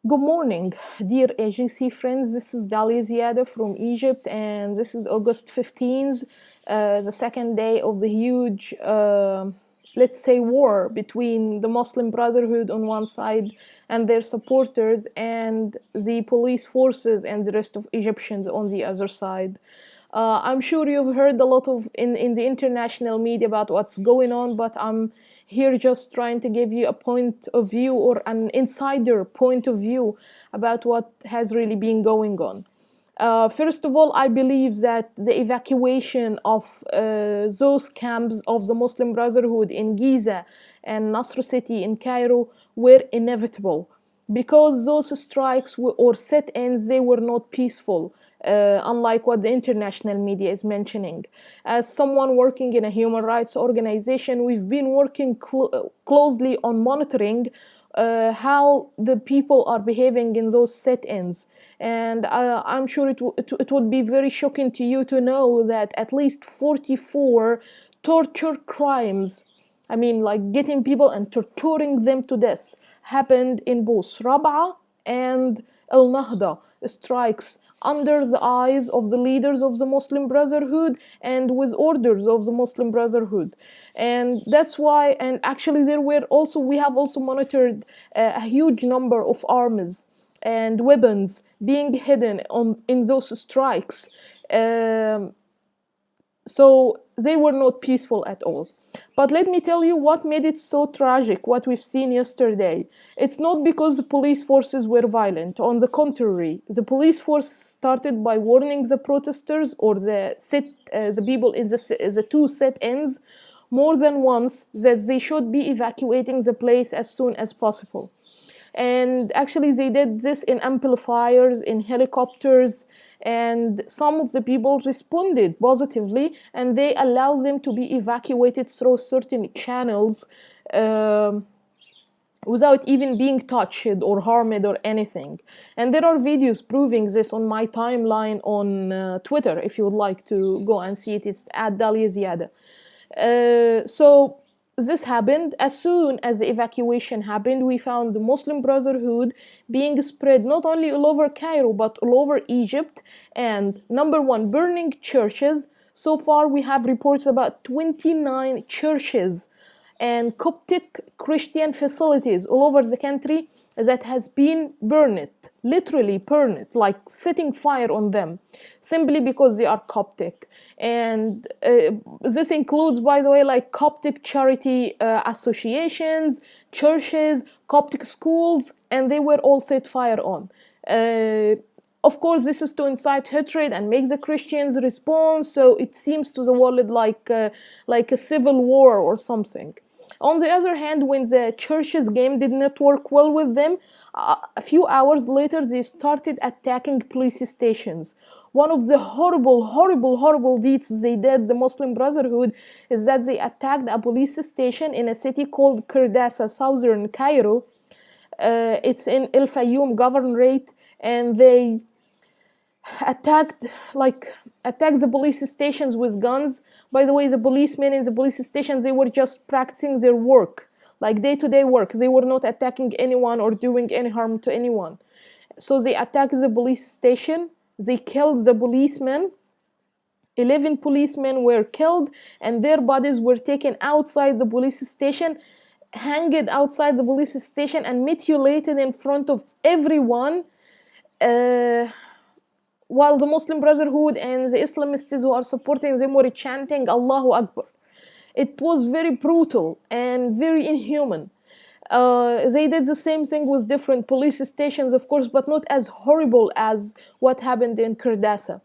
Good morning, dear AGC friends. This is Dalia Ziada from Egypt, and this is August 15th, the second day of the huge, let's say, war between the Muslim Brotherhood on one side and their supporters, and the police forces and the rest of Egyptians on the other side. I'm sure you've heard a lot of in the international media about what's going on, but I'm here just trying to give you a point of view or an insider point of view about what has really been going on. First of all, I believe that the evacuation of those camps of the Muslim Brotherhood in Giza and Nasr City in Cairo were inevitable because those strikes or sit-ins, they were not peaceful, unlike what the international media is mentioning. As someone working in a human rights organization, we've been working closely on monitoring how the people are behaving in those sit-ins. And I'm sure it would be very shocking to you to know that at least 44 torture crimes, I mean, like getting people and torturing them to death, happened in both Rab'a and Al Nahda strikes under the eyes of the leaders of the Muslim Brotherhood and with orders of the Muslim Brotherhood. And that's why, and actually, we have also monitored a huge number of arms and weapons being hidden in those strikes. So they were not peaceful at all. But let me tell you what made it so tragic, what we've seen yesterday. It's not because the police forces were violent. On the contrary, the police force started by warning the protesters or the people in the two sit-ins more than once that they should be evacuating the place as soon as possible. And actually, they did this in amplifiers, in helicopters, and some of the people responded positively, and they allowed them to be evacuated through certain channels without even being touched or harmed or anything. And there are videos proving this on my timeline on Twitter. If you would like to go and see it, it's at Dalia Ziada. So this happened. As soon as the evacuation happened, we found the Muslim Brotherhood being spread not only all over Cairo but all over Egypt, and number one, burning churches. So far we have reports about 29 churches and Coptic Christian facilities all over the country that has been burned, literally burned, like setting fire on them, simply because they are Coptic. And this includes, by the way, like Coptic charity associations, churches, Coptic schools, and they were all set fire on. Of course, this is to incite hatred and make the Christians respond, so it seems to the world like a civil war or something. On the other hand, when the church's game did not work well with them, a few hours later they started attacking police stations. One of the horrible deeds they did, the Muslim Brotherhood, is that they attacked a police station in a city called Kurdasa, southern Cairo. It's in El Fayoum governorate, and they attacked the police stations with guns. By the way, the policemen in the police stations, they were just practicing their work, like day-to-day work. They were not attacking anyone or doing any harm to anyone. So they attacked the police station, they killed the policemen. 11 policemen were killed, and their bodies were taken outside the police station, hanged outside the police station, and mutilated in front of everyone, while the Muslim Brotherhood and the Islamists who are supporting them were chanting Allahu Akbar. It was very brutal and very inhuman. They did the same thing with different police stations, of course, but not as horrible as what happened in Kurdasa.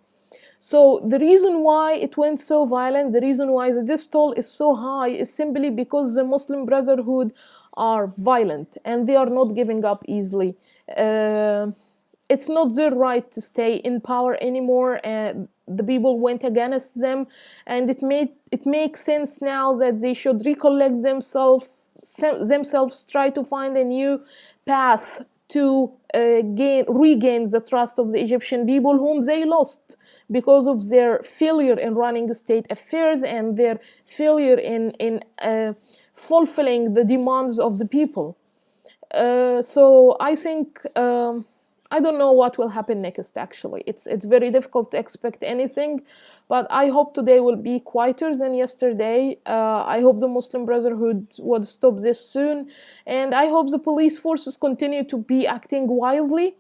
So the reason why it went so violent, the reason why the death toll is so high, is simply because the Muslim Brotherhood are violent and they are not giving up easily. It's not their right to stay in power anymore. The people went against them, and it makes sense now that they should recollect themselves, try to find a new path to regain the trust of the Egyptian people, whom they lost because of their failure in running state affairs and their failure in fulfilling the demands of the people. So I think I don't know what will happen next. Actually, it's very difficult to expect anything, but I hope today will be quieter than yesterday. I hope the Muslim Brotherhood will stop this soon, and I hope the police forces continue to be acting wisely.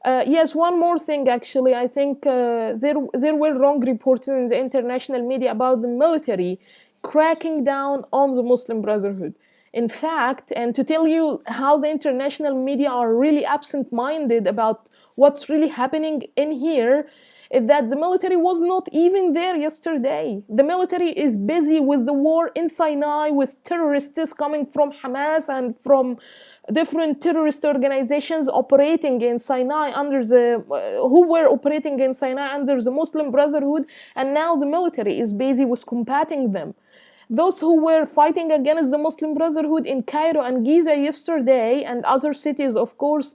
Yes, one more thing. Actually, I think there were wrong reports in the international media about the military cracking down on the Muslim Brotherhood. In fact, and to tell you how the international media are really absent-minded about what's really happening in here, is that the military was not even there yesterday. The military is busy with the war in Sinai with terrorists coming from Hamas and from different terrorist organizations operating in Sinai under the who were operating in Sinai under the Muslim Brotherhood, and now the military is busy with combating them. Those who were fighting against the Muslim Brotherhood in Cairo and Giza yesterday, and other cities, of course,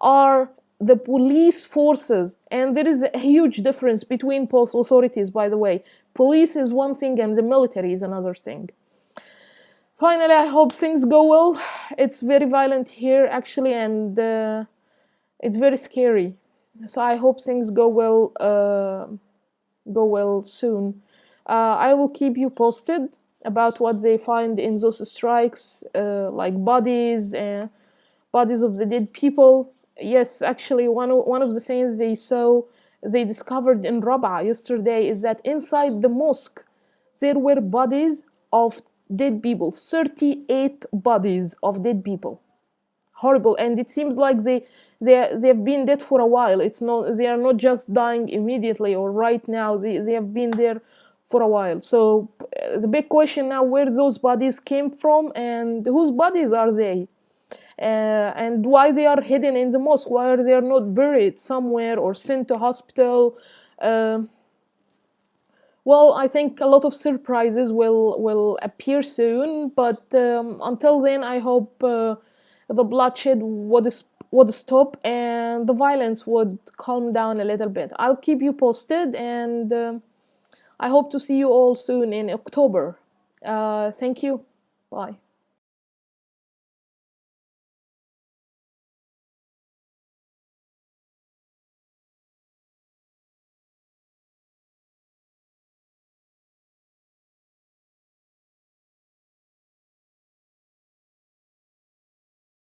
are the police forces. And there is a huge difference between both authorities, by the way. Police is one thing and the military is another thing. Finally, I hope things go well. It's very violent here, actually, and it's very scary. So I hope things go well soon. I will keep you posted about what they find in those strikes, like bodies and bodies of the dead people. Yes, actually, one of the things they discovered in Rabaa yesterday is that inside the mosque there were bodies of dead people, 38 bodies of dead people. Horrible, and it seems like they've been dead for a while. It's not they are not just dying immediately or right now. They have been there for a while. So the big question now, where those bodies came from and whose bodies are they? And why they are hidden in the mosque? Why are they not buried somewhere or sent to hospital? Well, I think a lot of surprises will appear soon, but until then, I hope the bloodshed would stop and the violence would calm down a little bit. I'll keep you posted, and I hope to see you all soon in October. Thank you. Bye.